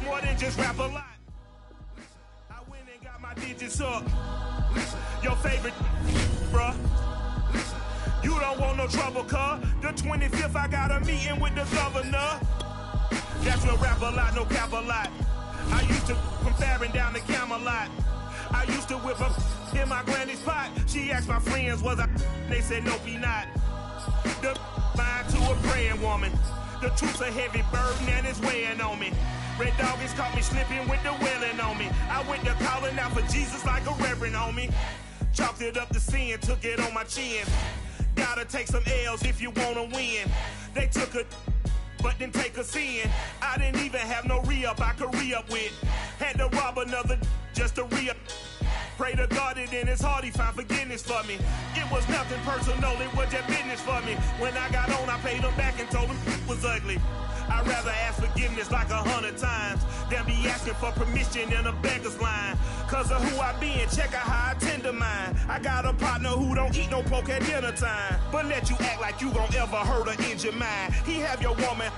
more than just rap a lot. I went and got my digits up. Your favorite, bruh. You don't want no trouble, cuz. The 25th, I got a meeting with the governor. That's what rap a lot, no cap a lot. I used to from Farron down to Camelot. I used to whip up in my granny's pot. She asked my friends, was I? They said, nope, he not. The line to a praying woman. The truth's a heavy burden and it's weighing on me. Red Doggies caught me slipping with the wailing on me. I went to calling out for Jesus like a reverend on me. Chalked it up to sin, took it on my chin. Gotta take some L's if you wanna win. They took a but didn't take a sin. I didn't even have no re-up I could re-up with. Had to rob another just to re-up. Pray to God that in his heart he found forgiveness for me. It was nothing personal, it was just business for me. When I got on, I paid him back and told him it was ugly. I'd rather ask forgiveness like 100 times than be asking for permission in a beggar's line. Cause of who I be and check out how I tend to mine. I got a partner who don't eat no pork at dinner time, but let you act like you gon' ever hurt or injure mine. He have your woman,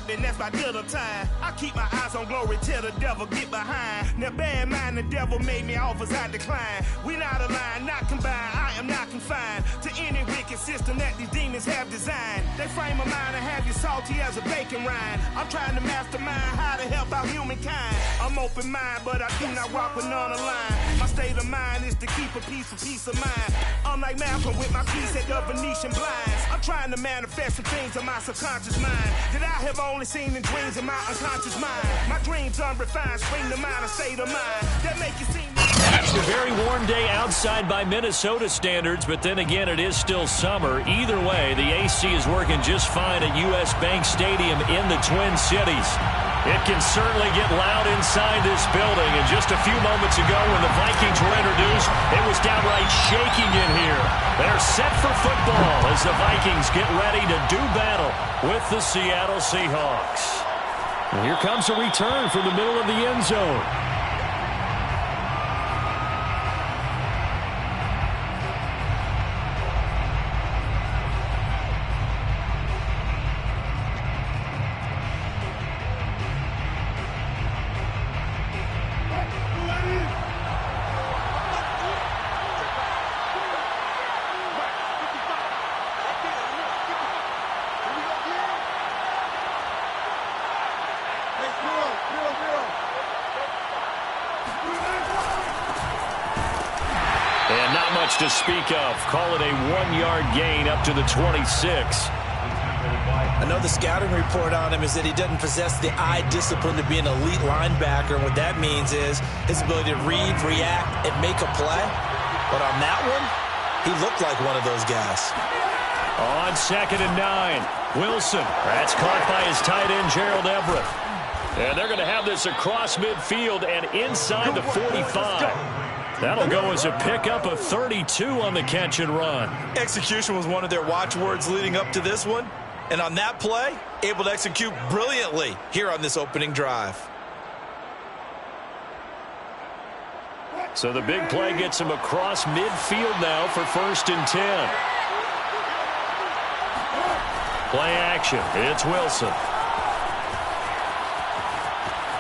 and that's my dinner time. I keep my eyes on glory till the devil get behind. Now bad mind, the devil made me offers I decline. We not aligned, not combined, I am not confined to any wicked system that these demons have designed. They frame a mind and have you salty as a bacon rind. I'm trying to mastermind how to help out humankind. I'm open mind, but I do not walk with none aligned. My state of mind is to keep a peace of mind. I'm like Malcolm with my piece at the Venetian blinds. I'm trying to manifest some things in my subconscious mind that I have only seen in dreams in my unconscious mind. My dreams unrefined, spring to mind, a state of mind that make you seem. It's a very warm day outside by Minnesota standards, but then again, it is still summer. Either way, the AC is working just fine at U.S. Bank Stadium in the Twin Cities. It can certainly get loud inside this building, and just a few moments ago when the Vikings were introduced, it was downright shaking in here. They're set for football as the Vikings get ready to do battle with the Seattle Seahawks. And here comes a return from the middle of the end zone. To speak of. Call it a 1-yard gain up to the 26. I know the scouting report on him is that he doesn't possess the eye discipline to be an elite linebacker. And what that means is his ability to read, react, and make a play. But on that one, he looked like one of those guys. On 2nd and 9, Wilson. That's caught by his tight end, Gerald Everett. And they're going to have this across midfield and inside the 45. That'll go as a pickup of 32 on the catch and run. Execution was one of their watchwords leading up to this one. And on that play, able to execute brilliantly here on this opening drive. So the big play gets him across midfield now for 1st and 10. Play action. It's Wilson.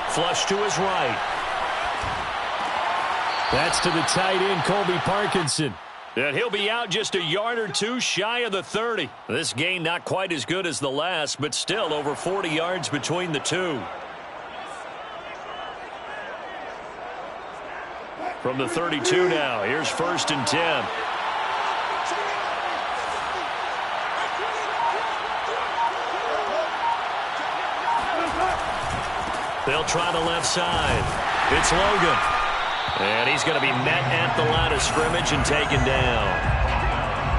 Flush to his right. That's to the tight end, Colby Parkinson. And he'll be out just a yard or two shy of the 30. This gain not quite as good as the last, but still over 40 yards between the two. From the 32 now, here's 1st and 10. They'll try the left side. It's Logan. And he's going to be met at the line of scrimmage and taken down.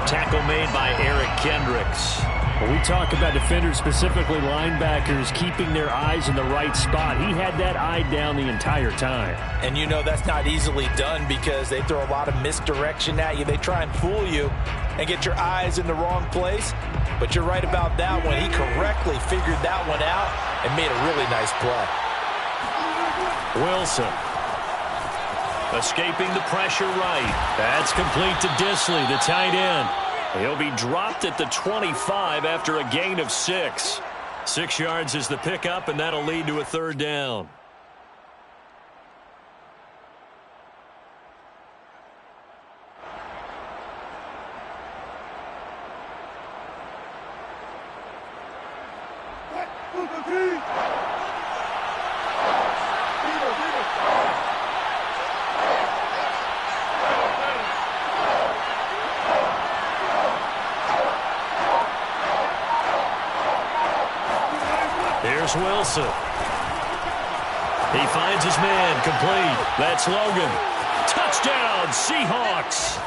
Tackle made by Eric Kendricks. When we talk about defenders, specifically linebackers, keeping their eyes in the right spot, he had that eye down the entire time. And you know that's not easily done because they throw a lot of misdirection at you. They try and fool you and get your eyes in the wrong place. But you're right about that one. He correctly figured that one out and made a really nice play. Wilson. Escaping the pressure right. That's complete to Disley, the tight end. He'll be dropped at the 25 after a gain of 6. 6 yards is the pickup, and that'll lead to a 3rd down. Wilson. He finds his man, complete. That's Logan. Touchdown, Seahawks.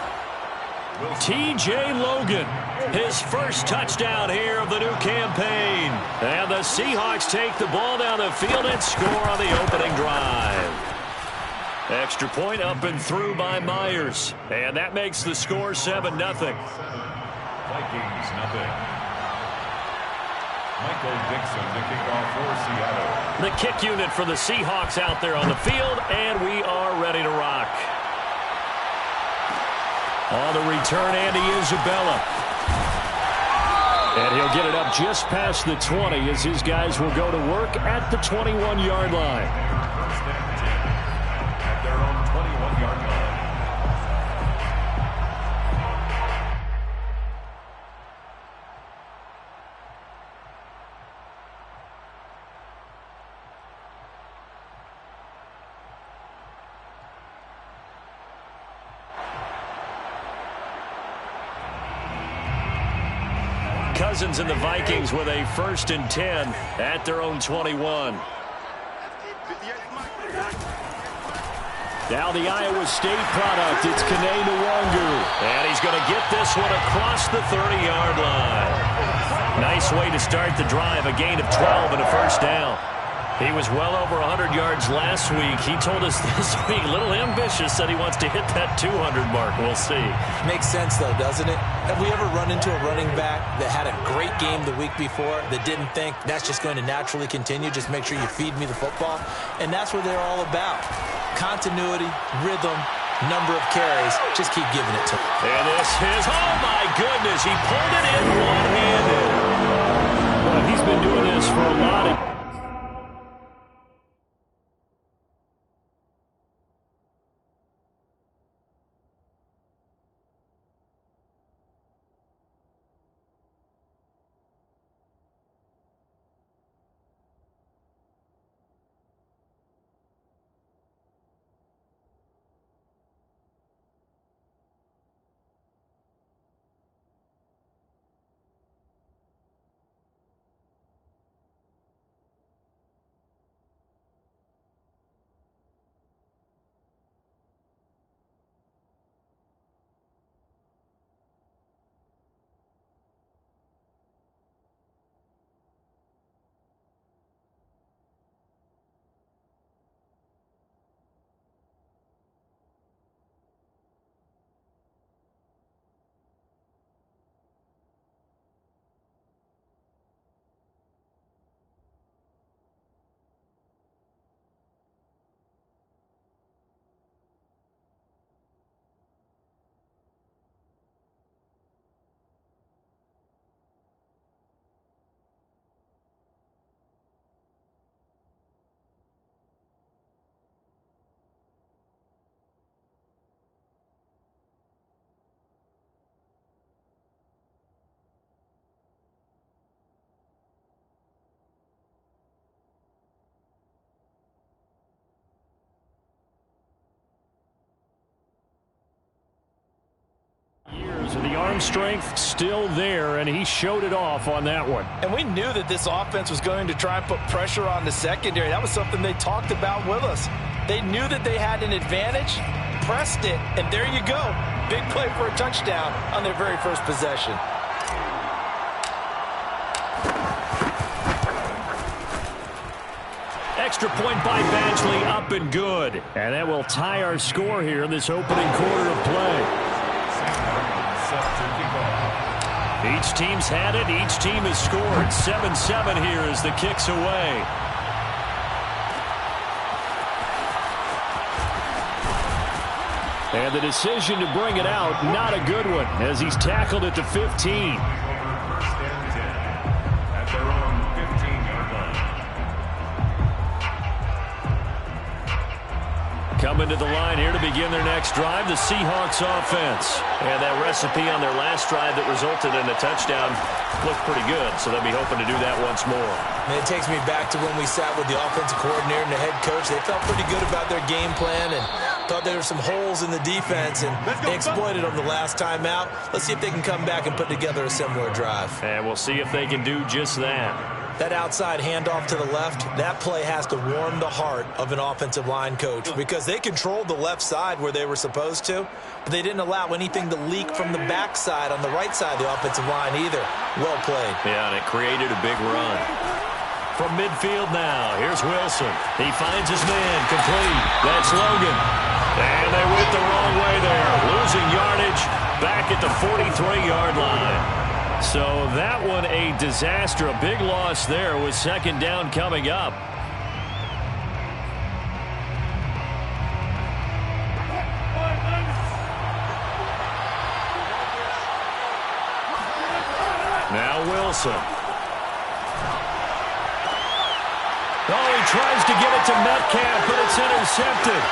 T.J. Logan, his first touchdown here of the new campaign. And the Seahawks take the ball down the field and score on the opening drive. Extra point up and through by Myers. And that makes the score 7-0. Vikings, nothing. Michael Dixon to kick off for Seattle. The kick unit for the Seahawks out there on the field, and we are ready to rock. On the return, Andy Isabella. And he'll get it up just past the 20 as his guys will go to work at the 21-yard line. First and 10 at their own 21-yard line. Cousins and the Vikings with a 1st and 10 at their own 21. Now the Iowa State product, it's Kene Nwangu. And he's going to get this one across the 30-yard line. Nice way to start the drive, a gain of 12 and a first down. He was well over 100 yards last week. He told us this week, a little ambitious, said he wants to hit that 200 mark. We'll see. Makes sense, though, doesn't it? Have we ever run into a running back that had a great game the week before that didn't think that's just going to naturally continue? Just make sure you feed me the football. And that's what they're all about. Continuity, rhythm, number of carries. Just keep giving it to him. And this is, oh my goodness, he pulled it in one-handed. Well, he's been doing this for a lot of years, and the arm strength still there, and he showed it off on that one. And we knew that this offense was going to try and put pressure on the secondary. That was something they talked about with us. They knew that they had an advantage, pressed it, and there you go. Big play for a touchdown on their very first possession. Extra point by Badgley, up and good. And that will tie our score here in this opening quarter of play. Each team's had it. Each team has scored. 7-7 here as the kick's away. And the decision to bring it out, not a good one, as he's tackled at the 15. Coming to the line here to begin their next drive, the Seahawks offense. And that recipe on their last drive that resulted in a touchdown looked pretty good, so they'll be hoping to do that once more. And it takes me back to when we sat with the offensive coordinator and the head coach. They felt pretty good about their game plan and thought there were some holes in the defense, and they exploited them the last time out. Let's see if they can come back and put together a similar drive. And we'll see if they can do just that. That outside handoff to the left, that play has to warm the heart of an offensive line coach because they controlled the left side where they were supposed to, but they didn't allow anything to leak from the backside on the right side of the offensive line either. Well played. Yeah, and it created a big run. From midfield now, here's Wilson. He finds his man, complete. That's Logan. And they went the wrong way there. Losing yardage back at the 43-yard line. So that one a disaster. A big loss there with second down coming up. Now Wilson. Oh, he tries to get it to Metcalf, but it's intercepted.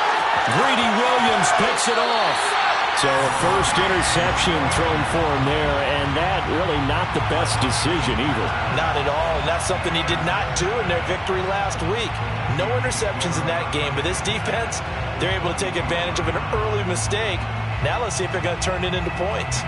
Greedy Williams picks it off. So a first interception thrown for him there, and that really not the best decision either. Not at all, and that's something he did not do in their victory last week. No interceptions in that game, but this defense, they're able to take advantage of an early mistake. Now let's see if they're going to turn it into points.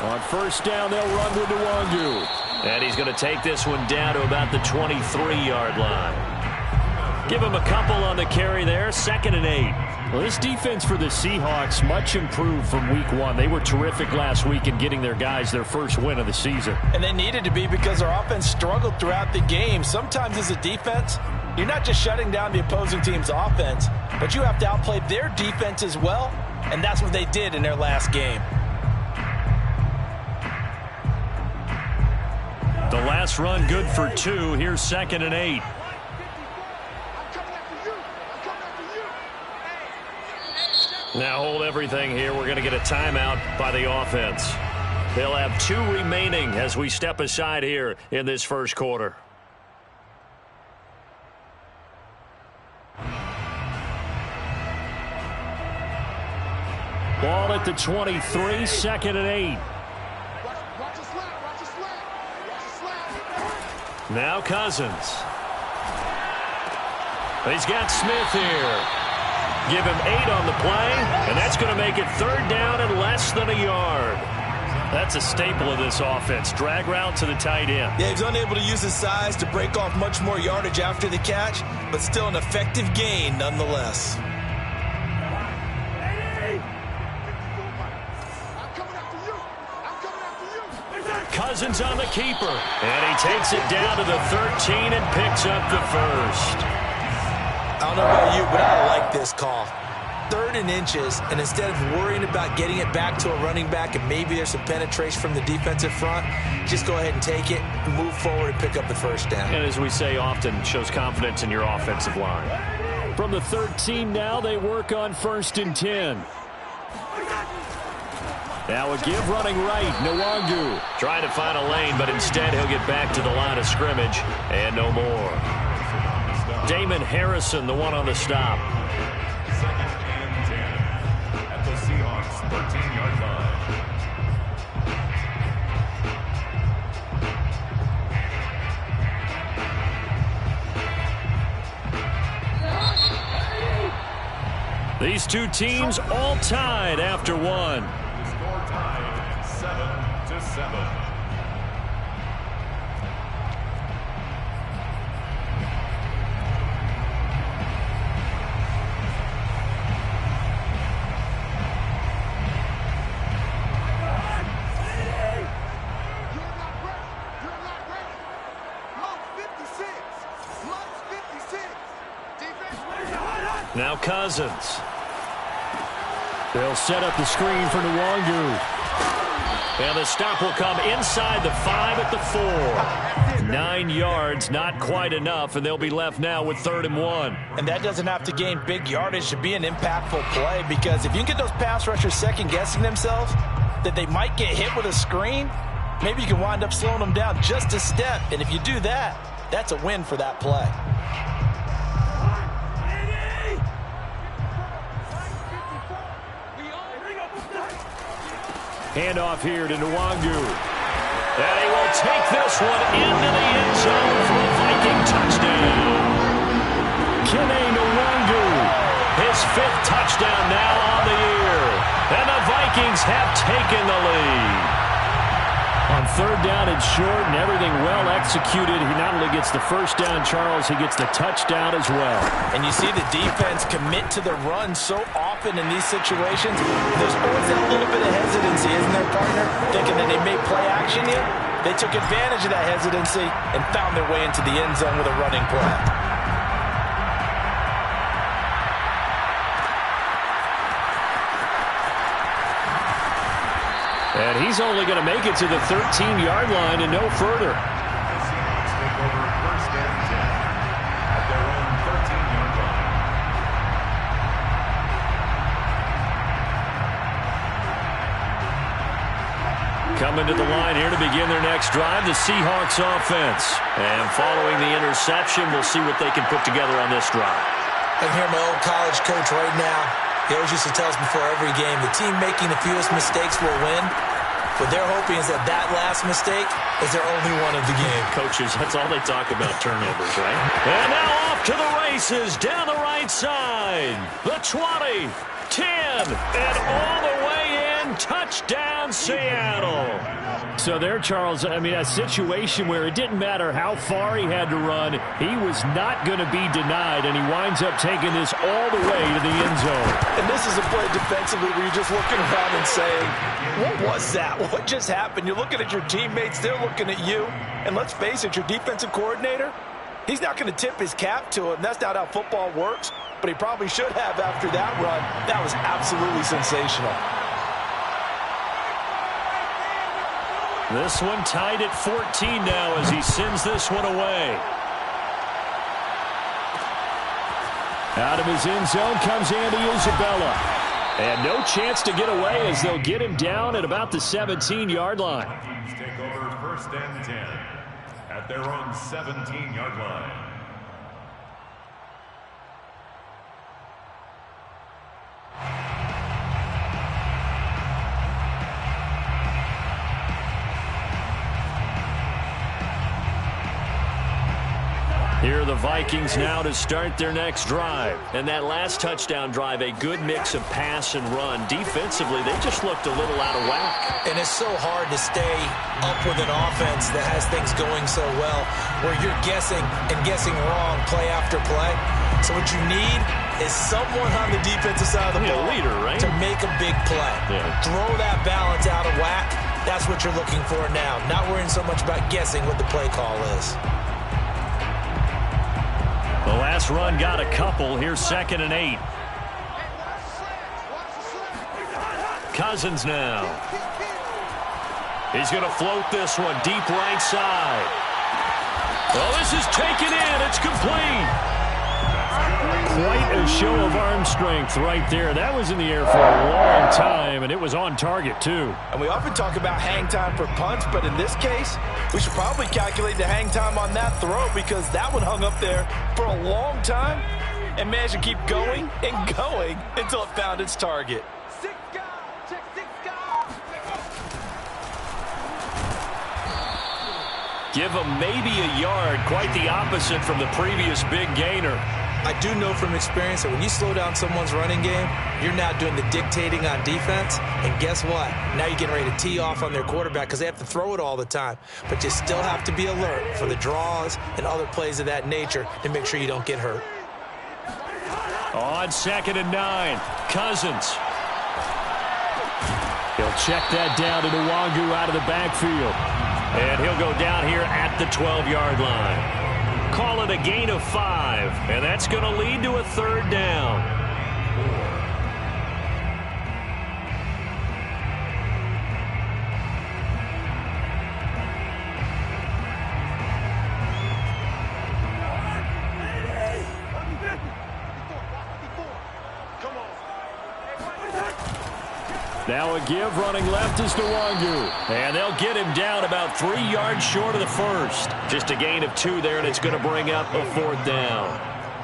On first down, they'll run with Nwangu. And he's going to take this one down to about the 23-yard line. Give him a couple on the carry there. 2nd and 8. Well, this defense for the Seahawks much improved from week 1. They were terrific last week in getting their guys their first win of the season. And they needed to be because their offense struggled throughout the game. Sometimes as a defense, you're not just shutting down the opposing team's offense, but you have to outplay their defense as well, and that's what they did in their last game. The last run good for 2. Here's 2nd and 8. Now hold everything here. We're going to get a timeout by the offense. They'll have 2 remaining as we step aside here in this first quarter. Ball at the 23, 2nd and 8. Now Cousins. He's got Smith here. Give him 8 on the play, and that's going to make it 3rd down and less than a yard. That's a staple of this offense. Drag route to the tight end. Yeah, he's unable to use his size to break off much more yardage after the catch, but still an effective gain nonetheless. Cousins on the keeper, and he takes it down to the 13 and picks up the first. I don't know about you, but I like this call. 3rd and inches, and instead of worrying about getting it back to a running back and maybe there's some penetration from the defensive front, just go ahead and take it, move forward, and pick up the first down. And as we say often, shows confidence in your offensive line. From the 13 now, they work on 1st and 10. Now a give running right, Nwangu. Trying to find a lane, but instead he'll get back to the line of scrimmage and no more. Damon Harrison, the one on the stop. 2nd and 10 at the Seahawks 13-yard line. These 2 teams all tied after 1. Score tied 7-7. Now Cousins. They'll set up the screen for Nwangu. And the stop will come inside the 5 at the 4. 9 yards, not quite enough, and they'll be left now with 3rd and 1. And that doesn't have to gain big yardage to be an impactful play, because if you can get those pass rushers second-guessing themselves that they might get hit with a screen, maybe you can wind up slowing them down just a step. And if you do that, that's a win for that play. Handoff here to Nwangu. And he will take this one into the end zone for a Viking touchdown. Kene Nwangu His 5th touchdown now on the year. And the Vikings have taken the lead. On 3rd down and short and everything well executed, he not only gets the first down, Charles, he gets the touchdown as well. And you see the defense commit to the run so often in these situations. There's always that little bit of hesitancy, isn't there, partner? Thinking that they may play action here. They took advantage of that hesitancy and found their way into the end zone with a running play. And he's only going to make it to the 13-yard line and no further. The Seahawks take over 1st and 10 at their own 13-yard line. Coming to the line here to begin their next drive, the Seahawks offense. And following the interception, we'll see what they can put together on this drive. I can hear my old college coach right now. He always used to tell us before every game, the team making the fewest mistakes will win. What they're hoping is that last mistake is their only one of the game. Coaches, that's all they talk about, turnovers, right? And now off to the races, down the right side. The 20, 10, and all the way in. Touchdown, Seattle. So there, Charles, I mean, a situation where it didn't matter how far he had to run, he was not going to be denied, and he winds up taking this all the way to the end zone. And this is a play defensively where you're just looking around and saying, what was that? What just happened? You're looking at your teammates, they're looking at you. And let's face it, your defensive coordinator, he's not going to tip his cap to him. That's not how football works, but he probably should have after that run. That was absolutely sensational. This one tied at 14 now as he sends this one away. Out of his end zone comes Andy Isabella. And no chance to get away as they'll get him down at about the 17-yard line. Vikings take over 1st and 10 at their own 17-yard line. Here are the Vikings now to start their next drive. And that last touchdown drive, a good mix of pass and run. Defensively, they just looked a little out of whack. And it's so hard to stay up with an offense that has things going so well, where you're guessing and guessing wrong play after play. So what you need is someone on the defensive side of the ball, a leader, right? to make a big play. Yeah. Throw that balance out of whack. That's what you're looking for now. Not worrying so much about guessing what the play call is. The last run got a couple. Here's 2nd and 8. Cousins now. He's going to float this one deep right side. Well, this is taken in. It's complete. Quite a show of arm strength right there. That was in the air for a long time, and it was on target, too. And we often talk about hang time for punts, but in this case, we should probably calculate the hang time on that throw because that one hung up there for a long time and managed to keep going and going until it found its target. Give him maybe a yard, quite the opposite from the previous big gainer. I do know from experience that when you slow down someone's running game, you're now doing the dictating on defense. And guess what? Now you're getting ready to tee off on their quarterback because they have to throw it all the time. But you still have to be alert for the draws and other plays of that nature to make sure you don't get hurt. On 2nd and 9, Cousins. He'll check that down to Nwangu out of the backfield. And he'll go down here at the 12-yard line. Call it a gain of 5, and that's going to lead to a 3rd down. Now a give running left is Nwangu. And they'll get him down about 3 yards short of the first. Just a gain of 2 there, and it's going to bring up a 4th down.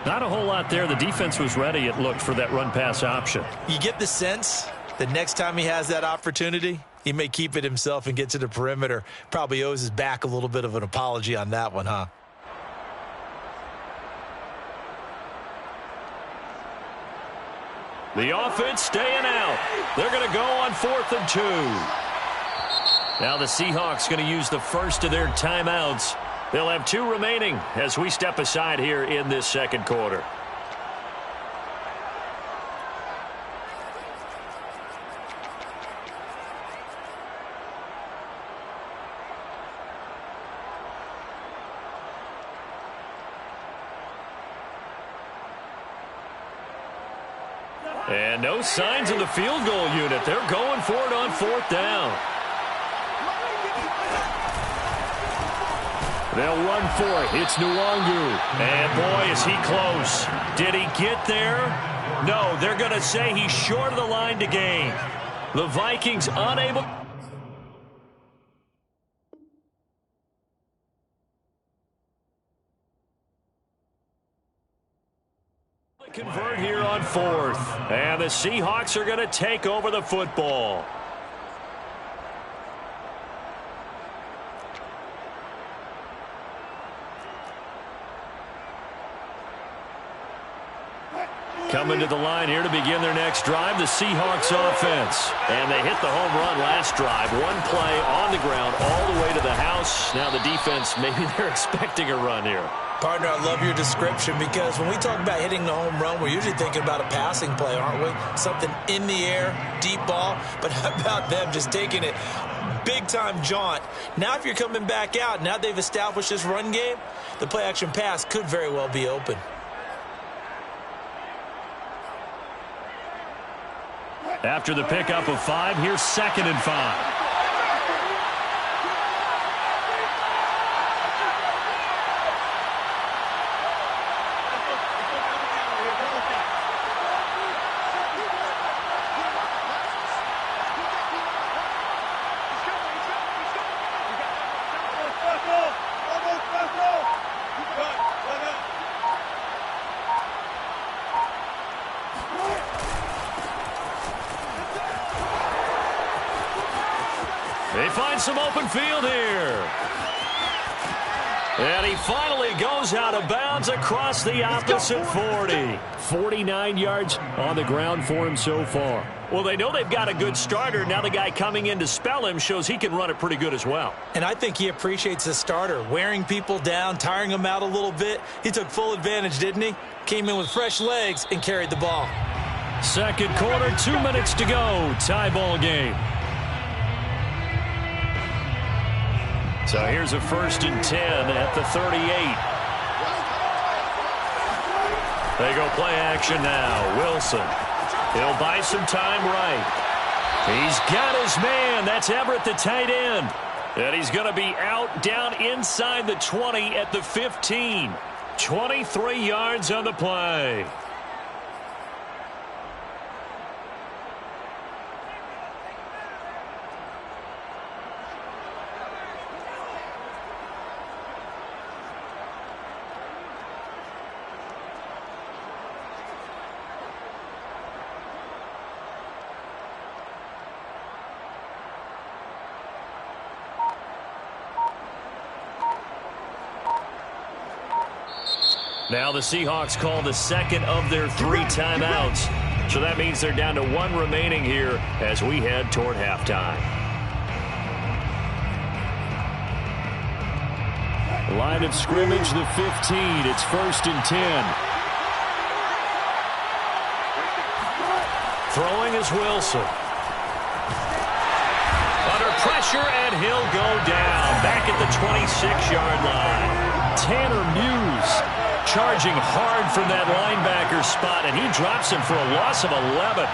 Not a whole lot there. The defense was ready, it looked, for that run-pass option. You get the sense that next time he has that opportunity, he may keep it himself and get to the perimeter. Probably owes his back a little bit of an apology on that one, huh? The offense staying out. They're going to go on 4th and 2. Now the Seahawks going to use the first of their timeouts. They'll have 2 remaining as we step aside here in this second quarter. And no signs of the field goal unit. They're going for it on 4th down. They'll run for it. It's Nwangu. And boy, is he close. Did he get there? No, they're going to say he's short of the line to gain. The Vikings unable to convert here on 4th. And the Seahawks are going to take over the football. Coming to the line here to begin their next drive, the Seahawks offense. And they hit the home run last drive. 1 play on the ground all the way to the house. Now the defense, maybe they're expecting a run here. Partner, I love your description because when we talk about hitting the home run, we're usually thinking about a passing play, aren't we? Something in the air, deep ball. But how about them just taking it big-time jaunt? Now if you're coming back out, now they've established this run game, the play-action pass could very well be open. After the pickup of 5, here's 2nd and 5. They find some open field here. And he finally goes out of bounds across the opposite 40. 49 yards on the ground for him so far. Well, they know they've got a good starter. Now the guy coming in to spell him shows he can run it pretty good as well. And I think he appreciates the starter, wearing people down, tiring them out a little bit. He took full advantage, didn't he? Came in with fresh legs and carried the ball. Second quarter, 2 minutes to go. Tie ball game. So here's a 1st and 10 at the 38. They go play action now. Wilson. He'll buy some time right. He's got his man. That's Everett, the tight end. And he's going to be out down inside the 20 at the 15. 23 yards on the play. Now the Seahawks call the 2nd of their 3 timeouts. So that means they're down to 1 remaining here as we head toward halftime. Line of scrimmage, the 15. It's 1st and 10. Throwing is Wilson. Under pressure, and he'll go down. Back at the 26-yard line. Tanner Muse charging hard from that linebacker spot, and he drops him for a loss of 11.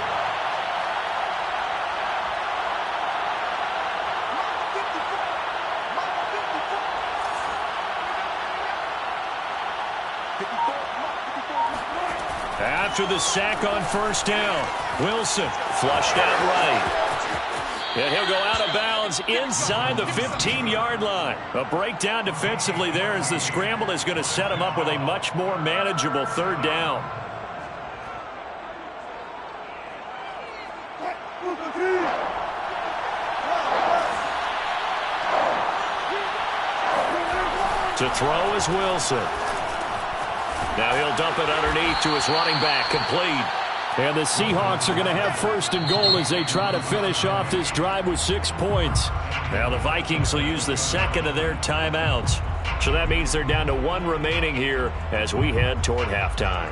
After the sack on 1st down, Wilson flushed out right. And he'll go out of bounds inside the 15-yard line. A breakdown defensively there as the scramble is going to set him up with a much more manageable 3rd down. To throw is Wilson. Now he'll dump it underneath to his running back, complete. And the Seahawks are going to have first and goal as they try to finish off this drive with 6 points. Now the Vikings will use the second of their timeouts. So that means they're down to 1 remaining here as we head toward halftime.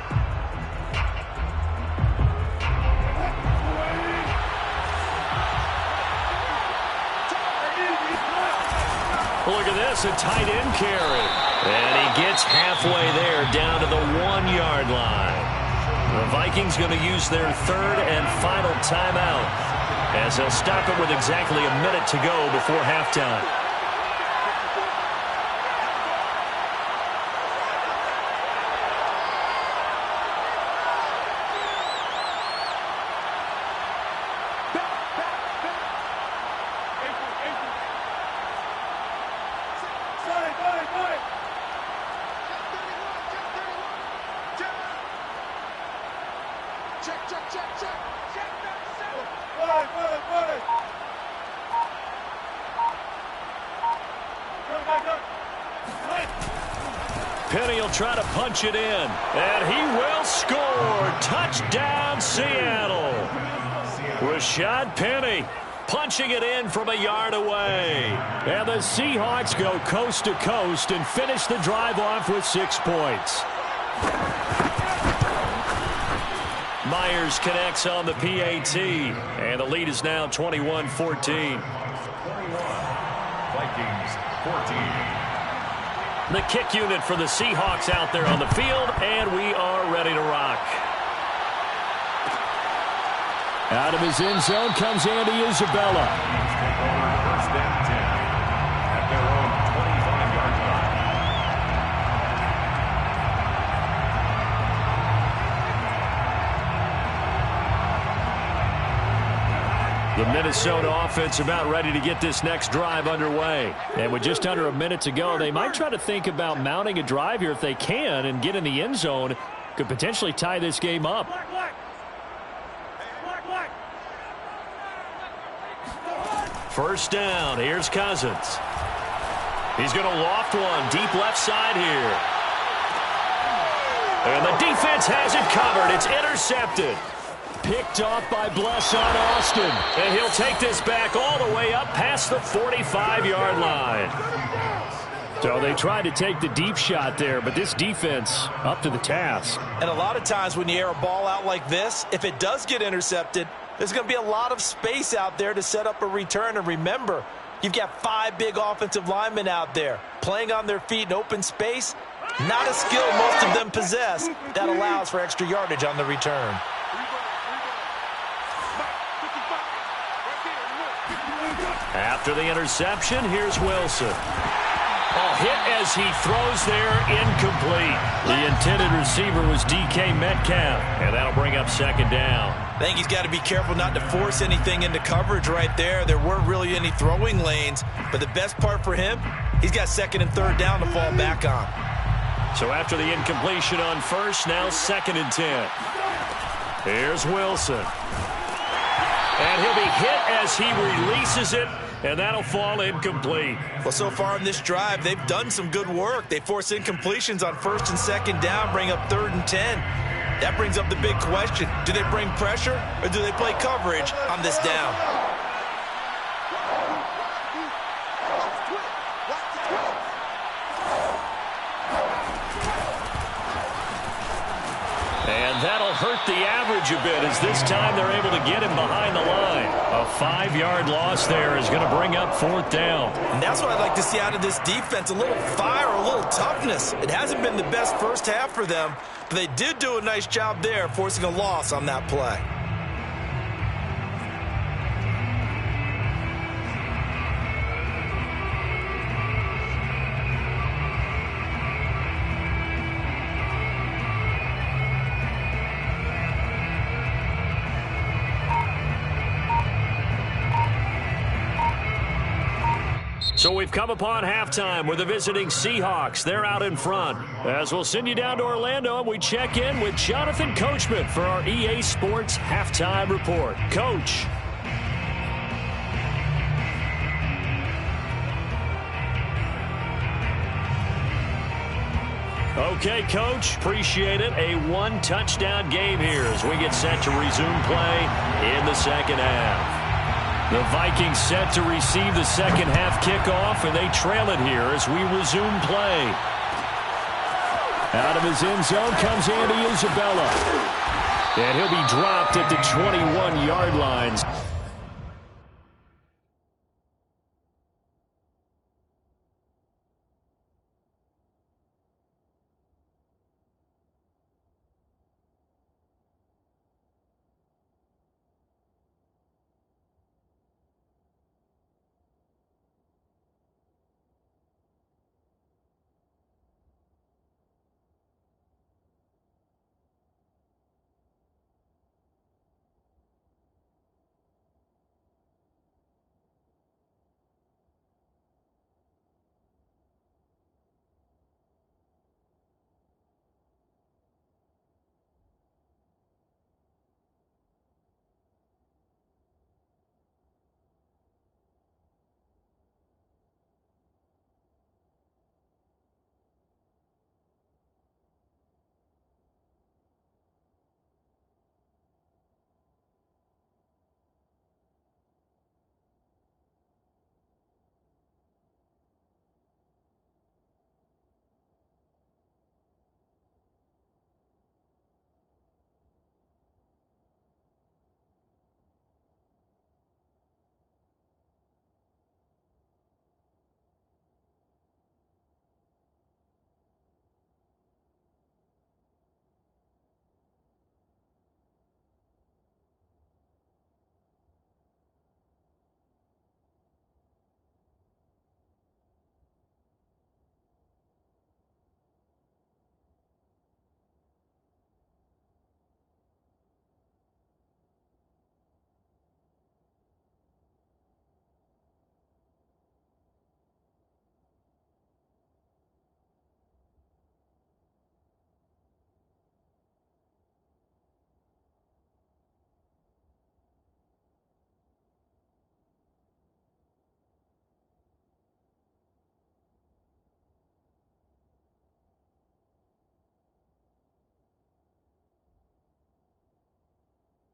Look at this, a tight end carry. And he gets halfway there down to the 1-yard line. The Vikings going to use their third and final timeout as they'll stop it with exactly a minute to go before halftime. Penny will try to punch it in, and he will score. Touchdown, Seattle. Rashad Penny punching it in from a yard away. And the Seahawks go coast to coast and finish the drive off with 6 points. Myers connects on the PAT, and the lead is now 21-14. 21, Vikings 14. The kick unit for the Seahawks out there on the field, and we are ready to rock. Out of his end zone comes Andy Isabella. First and 10 at their own 25-yard line. The Minnesota offense about ready to get this next drive underway. And with just under a minute to go, they might try to think about mounting a drive here if they can and get in the end zone. Could potentially tie this game up. First down. Here's Cousins. He's going to loft one deep left side here. And the defense has it covered. It's intercepted. Picked off by Bless on Austin. And he'll take this back all the way up past the 45-yard line. So they tried to take the deep shot there, but this defense up to the task. And a lot of times when you air a ball out like this, if it does get intercepted, there's going to be a lot of space out there to set up a return. And remember, you've got 5 big offensive linemen out there playing on their feet in open space. Not a skill most of them possess that allows for extra yardage on the return. After the interception, here's Wilson. Hit as he throws there, incomplete. The intended receiver was DK Metcalf, and that'll bring up second down. I think he's got to be careful not to force anything into coverage right there. There weren't really any throwing lanes, but the best part for him, he's got second and third down to fall back on. So after the incompletion on first, now second and 10. Here's Wilson. And he'll be hit as he releases it, and that'll fall incomplete. Well, so far in this drive, they've done some good work. They force incompletions on first and second down, bring up third and 10. That brings up the big question. Do they bring pressure, or do they play coverage on this down? And that'll hurt the average a bit as this time they're able to get him behind the line. A 5-yard loss there is going to bring up fourth down. And that's what I'd like to see out of this defense, a little fire, a little toughness. It hasn't been the best first half for them, but they did do a nice job there forcing a loss on that play. So we've come upon halftime with the visiting Seahawks. They're out in front. As we'll send you down to Orlando, and we check in with Jonathan Coachman for our EA Sports Halftime Report. Coach. Okay, Coach, appreciate it. A one-touchdown game here as we get set to resume play in the second half. The Vikings set to receive the second half kickoff, and they trail it here as we resume play. Out of his end zone comes Andy Isabella. And he'll be dropped at the 21-yard line.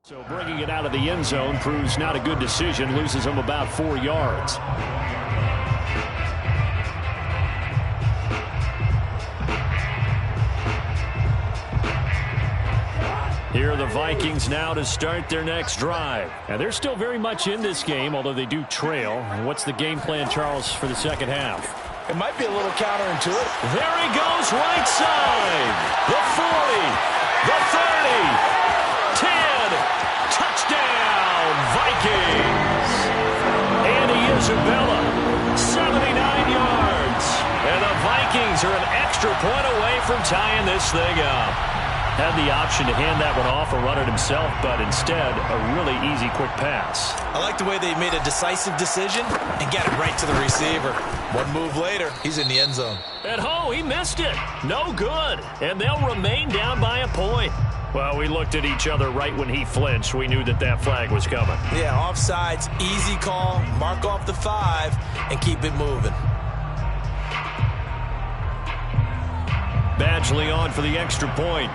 So bringing it out of the end zone proves not a good decision. Loses him about 4 yards. Here are the Vikings now to start their next drive. And they're still very much in this game, although they do trail. What's the game plan, Charles, for the second half? It might be a little counterintuitive. There he goes, right side. The 40, the 30. 10, touchdown, Vikings. Andy Isabella, 79 yards. And the Vikings are an extra point away from tying this thing up. Had the option to hand that one off or run it himself, but instead, a really easy, quick pass. I like the way they made a decisive decision and got it right to the receiver. One move later, he's in the end zone. And he missed it. No good. And they'll remain down by a point. Well, we looked at each other right when he flinched. We knew that that flag was coming. Yeah, offsides, easy call, mark off the 5, and keep it moving. Badgley on for the extra point.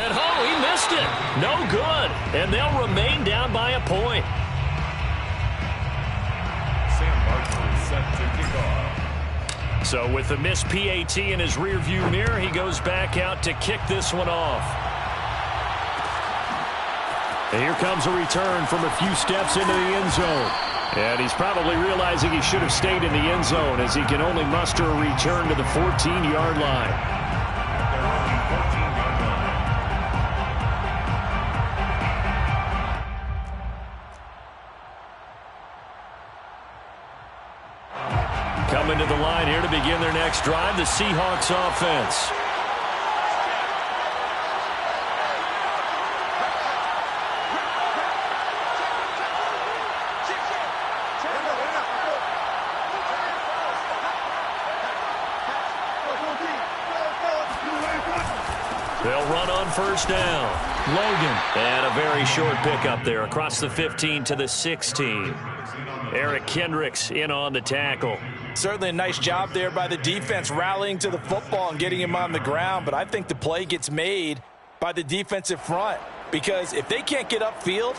And he missed it. No good. And they'll remain down by a point. Sam Barkley set to kick off. So with the missed PAT in his rearview mirror, he goes back out to kick this one off. And here comes a return from a few steps into the end zone. And he's probably realizing he should have stayed in the end zone as he can only muster a return to the 14-yard line. They're on the 14-yard line. Coming to the line here to begin their next drive, the Seahawks offense. They'll run on first down. Logan. And a very short pickup there across the 15 to the 16. Eric Kendricks in on the tackle. Certainly a nice job there by the defense rallying to the football and getting him on the ground, but I think the play gets made by the defensive front because if they can't get upfield,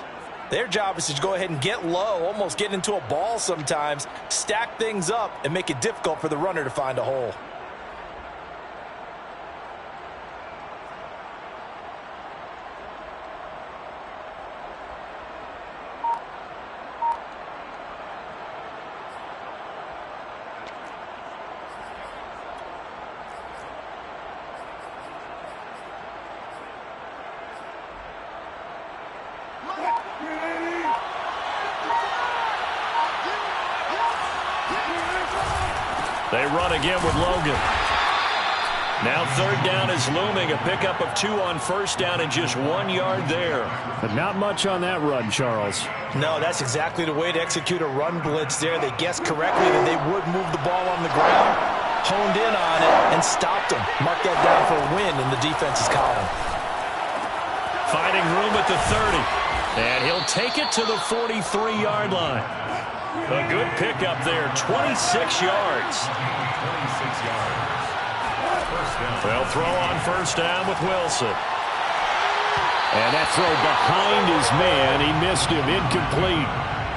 their job is to go ahead and get low, almost get into a ball sometimes, stack things up, and make it difficult for the runner to find a hole. They run again with Logan. Now third down is looming. A pickup of 2 on first down and just 1 yard there. But not much on that run, Charles. No, that's exactly the way to execute a run blitz there. They guessed correctly that they would move the ball on the ground, honed in on it, and stopped them. Mark that down for a win in the defense's column. Finding room at the 30. And he'll take it to the 43-yard line. A good pickup there, 26 yards. 26 yards. First down. They'll throw on first down with Wilson. And that throw behind his man, he missed him, incomplete.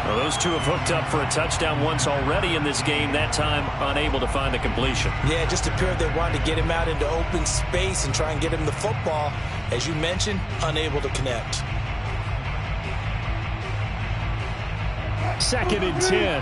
Well, those two have hooked up for a touchdown once already in this game, that time unable to find the completion. Yeah, it just appeared they wanted to get him out into open space and try and get him the football. As you mentioned, unable to connect. 2nd and 10.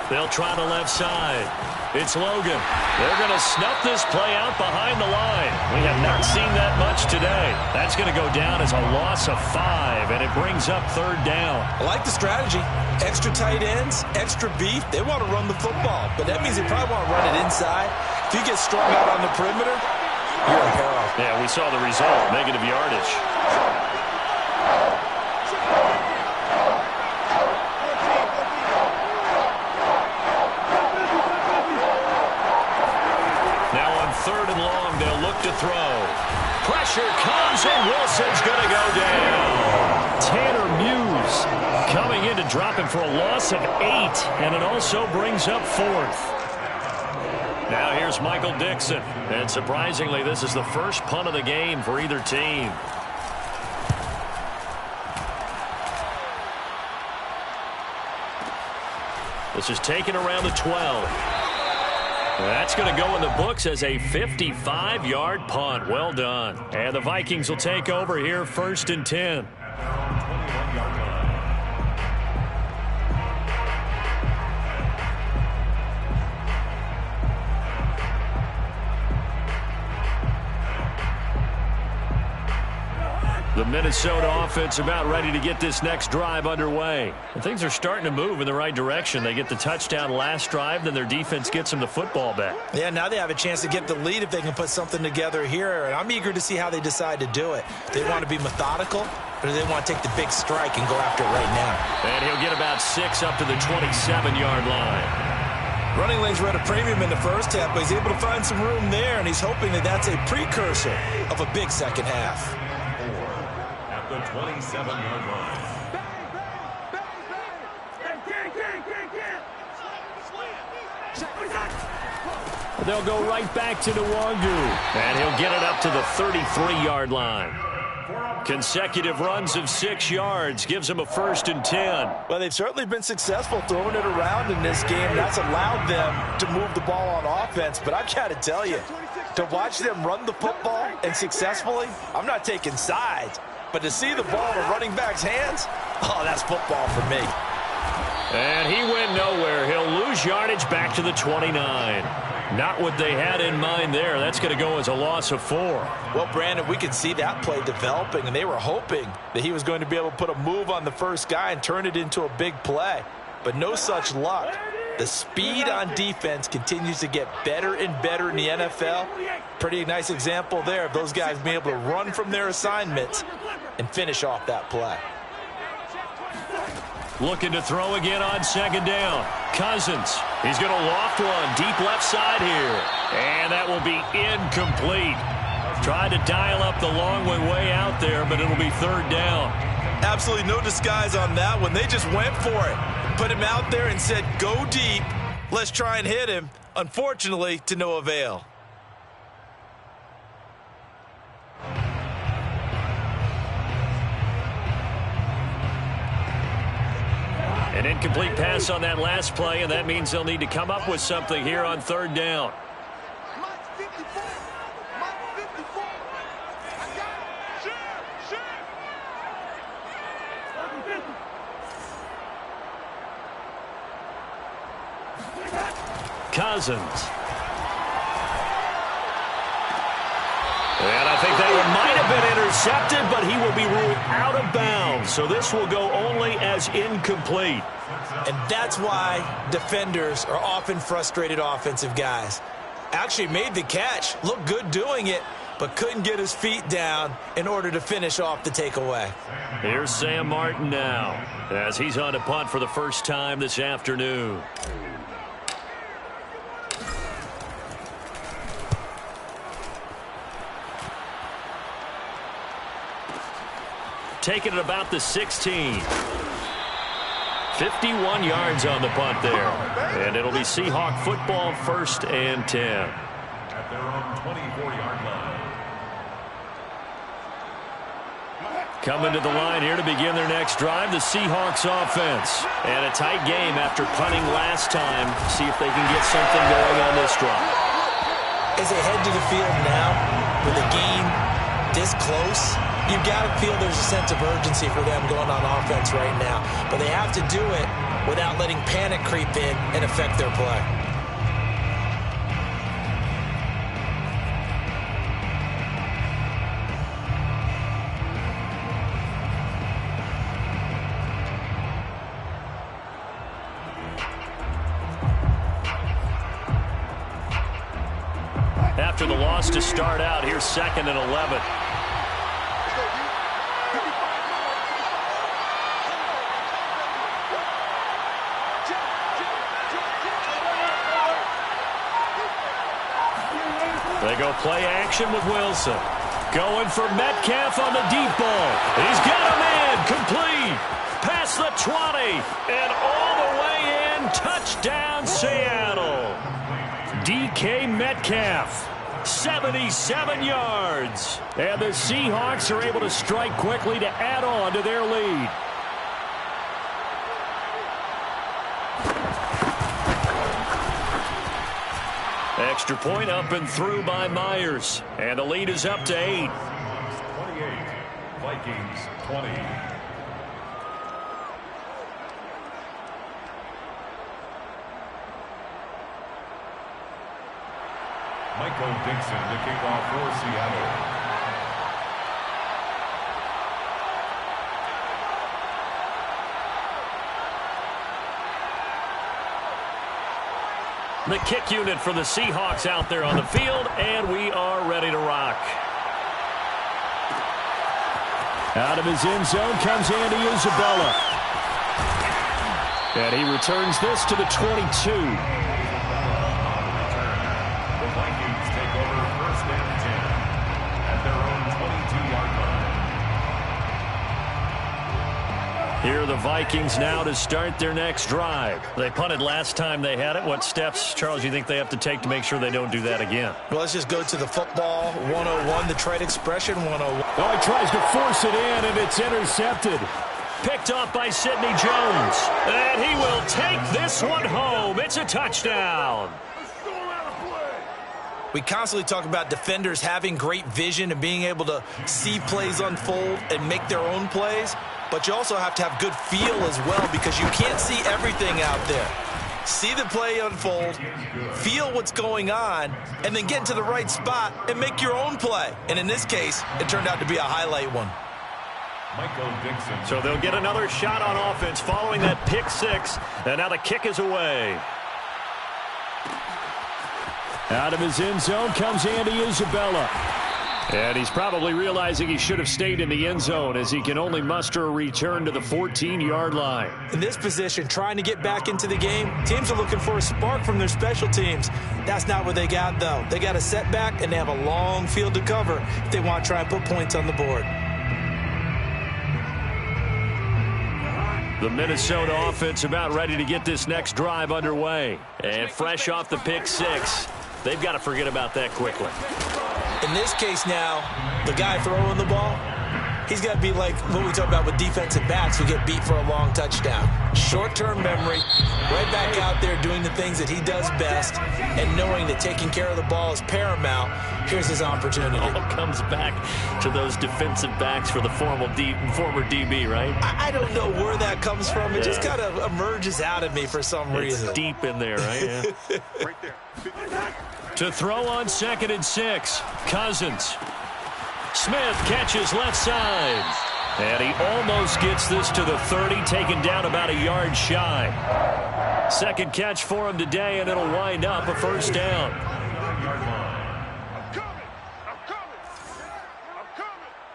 They'll try the left side. It's Logan. They're going to snuff this play out behind the line. We have not seen that much today. That's going to go down as a loss of 5, and it brings up third down. I like the strategy. Extra tight ends, extra beef. They want to run the football, but that means they probably want to run it inside. If you get strung out on the perimeter, you're in peril. Yeah, we saw the result, negative yardage. Third and long, they'll look to throw. Pressure comes, and Wilson's going to go down. Tanner Muse coming in to drop him for a loss of 8, and it also brings up 4th. Now here's Michael Dixon, and surprisingly, this is the first punt of the game for either team. This is taken around the 12. That's going to go in the books as a 55-yard punt. Well done. And the Vikings will take over here, 1st and 10. The Minnesota offense about ready to get this next drive underway. And things are starting to move in the right direction. They get the touchdown last drive, then their defense gets them the football back. Yeah, now they have a chance to get the lead if they can put something together here. And I'm eager to see how they decide to do it. They want to be methodical, or do they want to take the big strike and go after it right now? And he'll get about 6 up to the 27-yard line. Running lanes were at a premium in the first half, but he's able to find some room there, and he's hoping that that's a precursor of a big second half. At the 27-yard line. They'll go right back to Nwangu. And he'll get it up to the 33-yard line. Consecutive runs of 6 yards gives him a 1st and 10. Well, they've certainly been successful throwing it around in this game. That's allowed them to move the ball on offense. But I've got to tell you, to watch them run the football and successfully, I'm not taking sides. But to see the ball in a running back's hands, oh, that's football for me. And he went nowhere. He'll lose yardage back to the 29. Not what they had in mind there. That's going to go as a loss of 4. Well, Brandon, we could see that play developing, and they were hoping that he was going to be able to put a move on the first guy and turn it into a big play. But no such luck. The speed on defense continues to get better and better in the NFL. Pretty nice example there of those guys being able to run from their assignments and finish off that play. Looking to throw again on second down. Cousins. He's going to loft one deep left side here. And that will be incomplete. Tried to dial up the long way out there, but it'll be third down. Absolutely no disguise on that one. They just went for it. Put him out there and said, go deep. Let's try and hit him. Unfortunately, to no avail. An incomplete pass on that last play, and that means they'll need to come up with something here on third down. Cousins. And I think that one might have been intercepted, but he will be ruled out of bounds. So this will go only as incomplete. And that's why defenders are often frustrated offensive guys. Actually made the catch, looked good doing it, but couldn't get his feet down in order to finish off the takeaway. Here's Sam Martin now, as he's on to punt for the first time this afternoon. Taking it about the 16. 51 yards on the punt there. And it'll be Seahawk football, 1st and 10. At their own 24-yard line. Coming to the line here to begin their next drive, the Seahawks offense. And a tight game after punting last time. See if they can get something going on this drive. As they head to the field now, with a game this close, you've got to feel there's a sense of urgency for them going on offense right now. But they have to do it without letting panic creep in and affect their play. After the loss to start out, here's 2nd and 11. They go play action with Wilson. Going for Metcalf on the deep ball. He's got a man complete. Past the 20 and all the way in. Touchdown, Seattle. DK Metcalf. 77 yards. And the Seahawks are able to strike quickly to add on to their lead. Extra point up and through by Myers. And the lead is up to 8. 28. Vikings 20. Michael Dixon to kick off for Seattle. The kick unit for the Seahawks out there on the field, and we are ready to rock. Out of his end zone comes Andy Isabella. And he returns this to the 22. The Vikings take over 1st and 10 at their own 22-yard line. Here are the Vikings now to start their next drive. They punted last time they had it. What steps, Charles, you think they have to take to make sure they don't do that again? Well, let's just go to the football 101, the trade expression 101. Oh, he tries to force it in, and it's intercepted. Picked off by Sidney Jones. And he will take this one home. It's a touchdown. We constantly talk about defenders having great vision and being able to see plays unfold and make their own plays. But you also have to have good feel as well, because you can't see everything out there. See the play unfold, feel what's going on, and then get to the right spot and make your own play. And in this case, it turned out to be a highlight one. Michael Dixon. So they'll get another shot on offense following that pick six. And now the kick is away. Out of his end zone comes Andy Isabella. And he's probably realizing he should have stayed in the end zone as he can only muster a return to the 14-yard line. In this position, trying to get back into the game, teams are looking for a spark from their special teams. That's not what they got, though. They got a setback, and they have a long field to cover if they want to try and put points on the board. The Minnesota offense about ready to get this next drive underway. And fresh off the pick six, they've got to forget about that quickly. In this case now, the guy throwing the ball, he's got to be like what we talk about with defensive backs who get beat for a long touchdown. Short-term memory, right back out there doing the things that he does best, and knowing that taking care of the ball is paramount. Here's his opportunity. All comes back to those defensive backs for the former DB, right? I don't know where that comes from. It just kind of emerges out of me for some reason. It's deep in there, right? Yeah. Right there. To throw on 2nd and 6, Cousins. Smith catches left side. And he almost gets this to the 30, taken down about a yard shy. Second catch for him today, and it'll wind up a first down. I'm coming.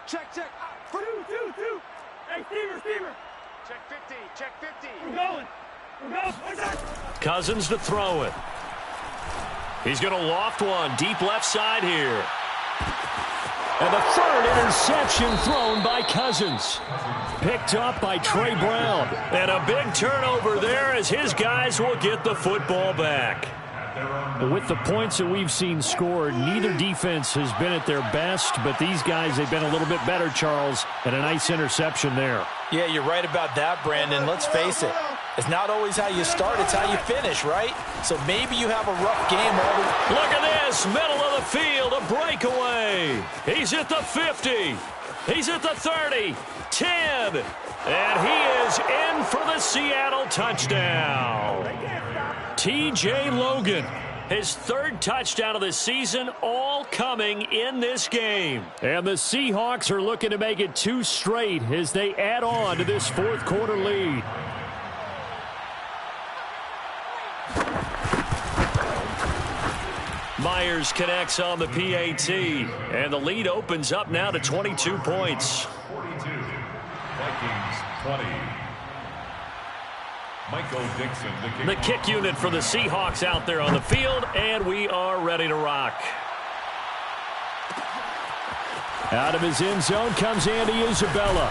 Check. 2. Hey, Steamer. Check 50. We're going. Cousins to throw it. He's going to loft one deep left side here. And the third interception thrown by Cousins. Picked up by Trey Brown. And a big turnover there as his guys will get the football back. With the points that we've seen scored, neither defense has been at their best, but these guys, they've been a little bit better, Charles, and a nice interception there. Yeah, you're right about that, Brandon. Let's face it. It's not always how you start, it's how you finish, right? So maybe you have a rough game. Look at this, middle of the field, a breakaway. He's at the 50. He's at the 30, 10. And he is in for the Seattle touchdown. T.J. Logan, his third touchdown of the season, all coming in this game. And the Seahawks are looking to make it 2 straight as they add on to this fourth quarter lead. Myers connects on the PAT, and the lead opens up now to 22 points. 42. Vikings 20. Michael Dixon, The kick unit for the Seahawks out there on the field, and we are ready to rock. Out of his end zone comes Andy Isabella.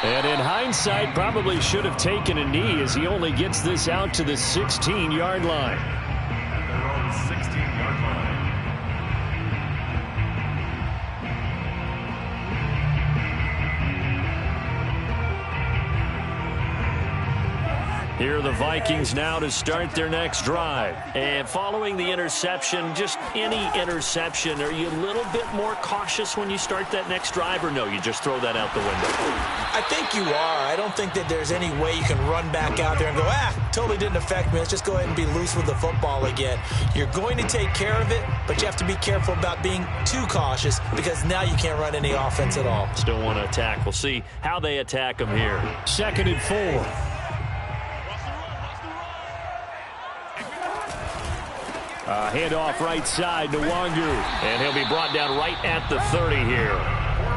And in hindsight, probably should have taken a knee as he only gets this out to the 16-yard line. at their own 16-yard line. Here are the Vikings now to start their next drive. And following the interception, just any interception, are you a little bit more cautious when you start that next drive, or no, you just throw that out the window? I think you are. I don't think that there's any way you can run back out there and go, totally didn't affect me. Let's just go ahead and be loose with the football again. You're going to take care of it, but you have to be careful about being too cautious because now you can't run any offense at all. Still want to attack. We'll see how they attack them here. 2nd and 4. Handoff right side to Wangu. And he'll be brought down right at the 30 here.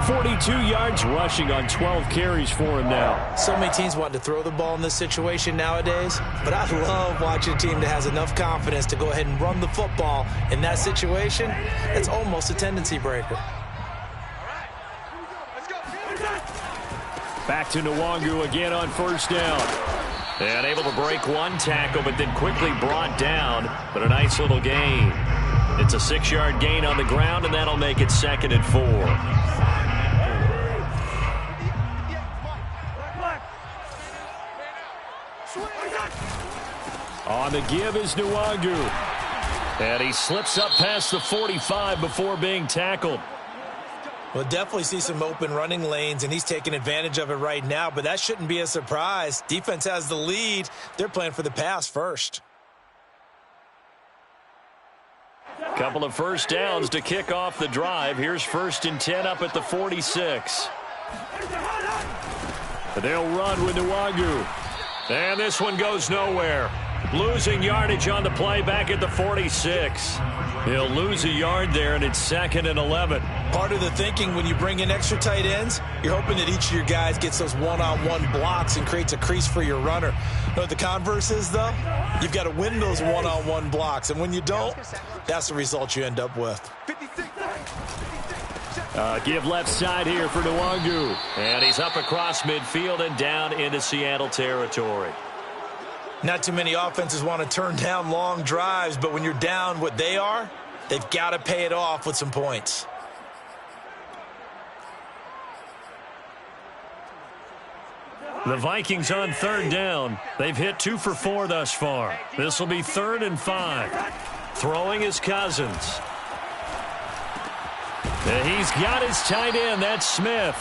42 yards rushing on 12 carries for him now. So many teams want to throw the ball in this situation nowadays, but I love watching a team that has enough confidence to go ahead and run the football in that situation. It's almost a tendency breaker. Back to Nwangu again on first down. And able to break one tackle, but then quickly brought down. But a nice little gain. It's a 6-yard gain on the ground, and that'll make it 2nd and 4. On the give is Nwangu. And he slips up past the 45 before being tackled. We'll definitely see some open running lanes, and he's taking advantage of it right now, but that shouldn't be a surprise. Defense has the lead. They're playing for the pass first. Couple of first downs to kick off the drive. Here's 1st and 10 up at the 46. They'll run with Nwangu. And this one goes nowhere. Losing yardage on the play back at the 46. He'll lose a yard there, and it's 2nd and 11. Part of the thinking when you bring in extra tight ends, you're hoping that each of your guys gets those one-on-one blocks and creates a crease for your runner. You know what the converse is, though? You've got to win those one-on-one blocks, and when you don't, that's the result you end up with. Give left side here for Nwangu. And he's up across midfield and down into Seattle territory. Not too many offenses want to turn down long drives, but when you're down what they are, they've got to pay it off with some points. The Vikings on third down. They've hit 2 for 4 thus far. This will be 3rd and 5. Throwing is Cousins. And he's got his tight end. That's Smith.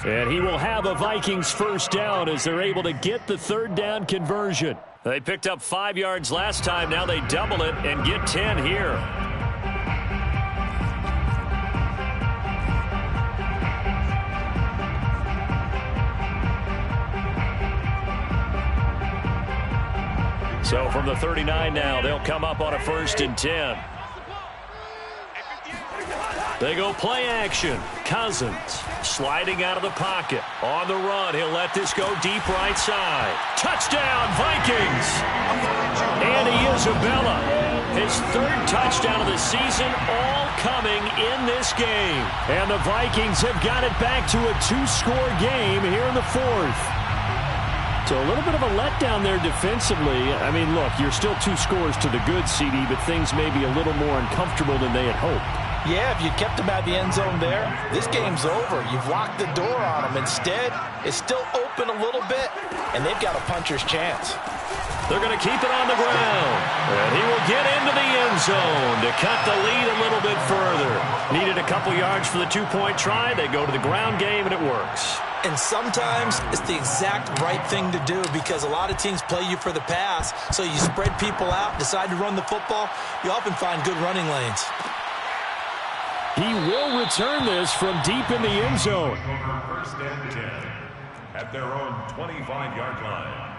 And he will have a Vikings first down as they're able to get the 3rd down conversion. They picked up 5 yards last time. Now they double it and get 10 here. So from the 39 now, they'll come up on a 1st and 10. They go play action. Cousins sliding out of the pocket. On the run, he'll let this go deep right side. Touchdown, Vikings! Andy Isabella, his 3rd touchdown of the season, all coming in this game. And the Vikings have got it back to a 2-score game here in the 4th. So a little bit of a letdown there defensively. I mean, look, you're still 2 scores to the good, CD, but things may be a little more uncomfortable than they had hoped. Yeah, if you kept them at the end zone there, this game's over. You've locked the door on them. Instead, it's still open a little bit, and they've got a puncher's chance. They're going to keep it on the ground. And he will get into the end zone to cut the lead a little bit further. Needed a couple yards for the 2-point try. They go to the ground game, and it works. And sometimes it's the exact right thing to do because a lot of teams play you for the pass. So you spread people out, decide to run the football. You often find good running lanes. He will return this from deep in the end zone. 1st and 10 at their own 25-yard line.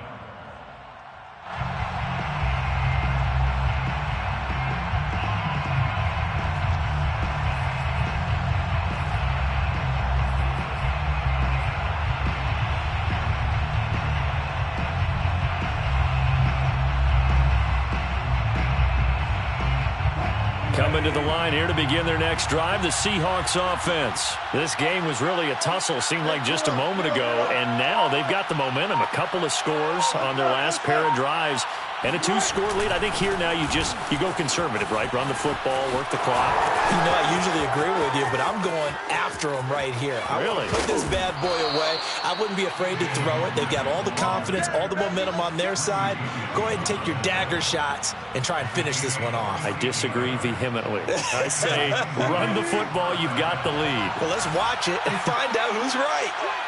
Coming to the line here to begin their next drive, the Seahawks offense. This game was really a tussle, seemed like just a moment ago, and now they've got the momentum. A couple of scores on their last pair of drives and a 2-score lead. I think here now you go conservative, right? Run the football, work the clock. You know, I usually agree with you, but I'm going after them right here. I want to put this bad boy away. I wouldn't be afraid to throw it. They've got all the confidence, all the momentum on their side. Go ahead and take your dagger shots and try and finish this one off. I disagree vehemently. I say run the football. You've got the lead. Well, let's watch it and find out who's right.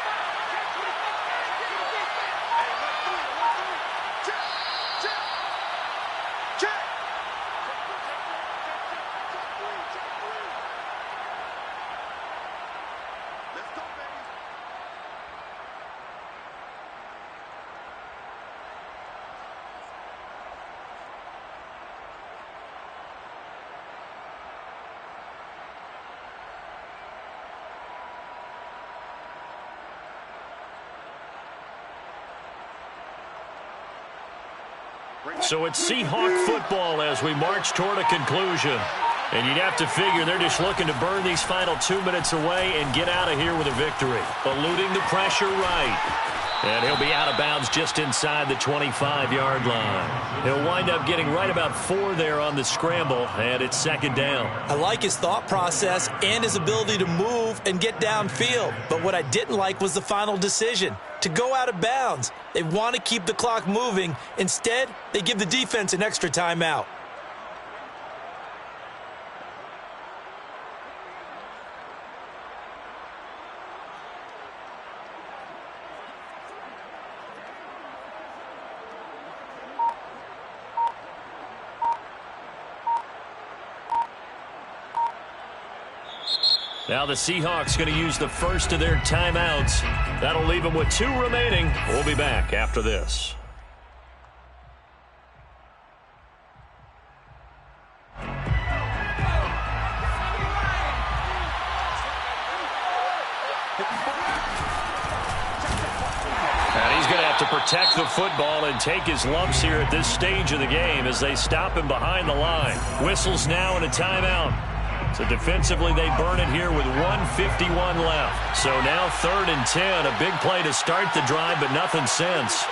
So it's Seahawk football as we march toward a conclusion. And you'd have to figure they're just looking to burn these final 2 minutes away and get out of here with a victory. Eluding the pressure right. And he'll be out of bounds just inside the 25-yard line. He'll wind up getting right about 4 there on the scramble, and it's 2nd down. I like his thought process and his ability to move and get downfield. But what I didn't like was the final decision, to go out of bounds. They want to keep the clock moving. Instead, they give the defense an extra timeout. Now the Seahawks going to use the first of their timeouts. That'll leave them with 2 remaining. We'll be back after this. And he's going to have to protect the football and take his lumps here at this stage of the game as they stop him behind the line. Whistles now and a timeout. So defensively, they burn it here with 1:51 left. So now 3rd and 10. A big play to start the drive, but nothing since.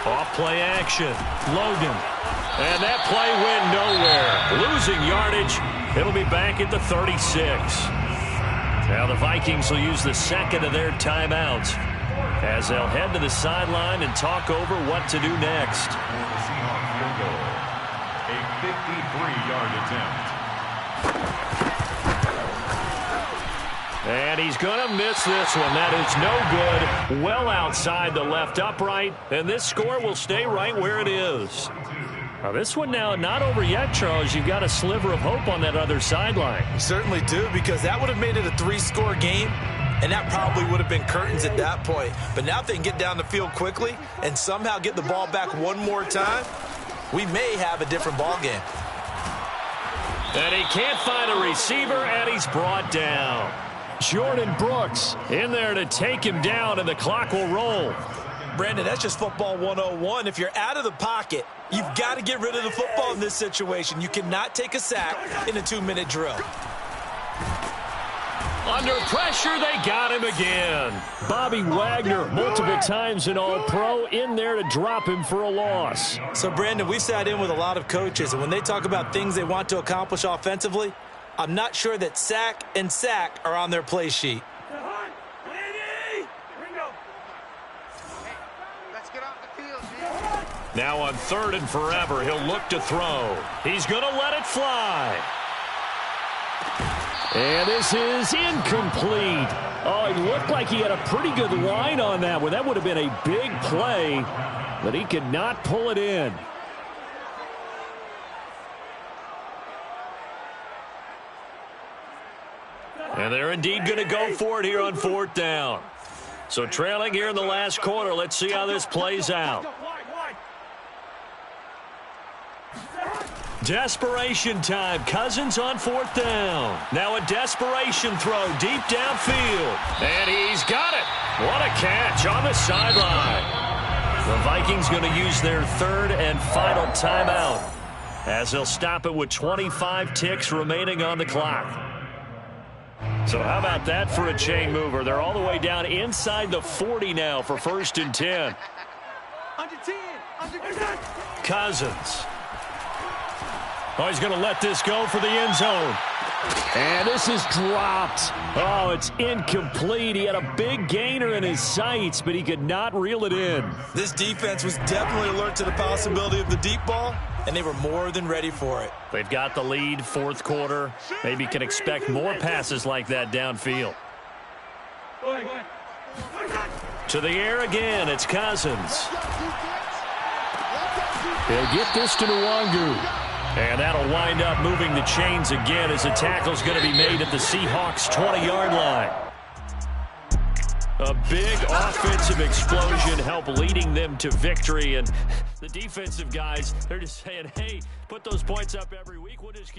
Off play action. Logan. And that play went nowhere. Losing yardage. It'll be back at the 36. Now the Vikings will use the second of their timeouts as they'll head to the sideline and talk over what to do next. The Seahawks field goal. A 53-yard attempt. And he's going to miss this one. That is no good. Well outside the left upright. And this score will stay right where it is. Now this one now not over yet, Charles. You've got a sliver of hope on that other sideline. You certainly do, because that would have made it a 3-score game, and that probably would have been curtains at that point. But now if they can get down the field quickly and somehow get the ball back one more time, we may have a different ball game. And he can't find a receiver, and he's brought down. Jordan Brooks in there to take him down, and the clock will roll. Brandon, that's just football 101. If you're out of the pocket, you've got to get rid of the football in this situation. You cannot take a sack in a 2-minute drill. Under pressure, they got him again. Bobby Wagner, multiple times an All-Pro, in there to drop him for a loss. So, Brandon, we sat in with a lot of coaches, and when they talk about things they want to accomplish offensively, I'm not sure that sack and sack are on their play sheet. Now on 3rd and forever, he'll look to throw. He's going to let it fly. And this is incomplete. Oh, it looked like he had a pretty good line on that one. That would have been a big play, but he could not pull it in. And they're indeed going to go for it here on 4th down. So trailing here in the last quarter, let's see how this plays out. Desperation time. Cousins on 4th down. Now a desperation throw deep downfield. And he's got it. What a catch on the sideline. The Vikings going to use their 3rd and final timeout as they'll stop it with 25 ticks remaining on the clock. So how about that for a chain mover? They're all the way down inside the 40 now for 1st and 10. Under 10. Under 10. Cousins. Oh, he's going to let this go for the end zone. And this is dropped. Oh, it's incomplete. He had a big gainer in his sights, but he could not reel it in. This defense was definitely alert to the possibility of the deep ball, and they were more than ready for it. They've got the lead, 4th quarter. Maybe can expect more passes like that downfield. To the air again, it's Cousins. They'll get this to Nwangu. And that'll wind up moving the chains again as the tackle's going to be made at the Seahawks' 20-yard line. A big offensive explosion help leading them to victory. And the defensive guys, they're just saying, hey, put those points up every week. We'll just keep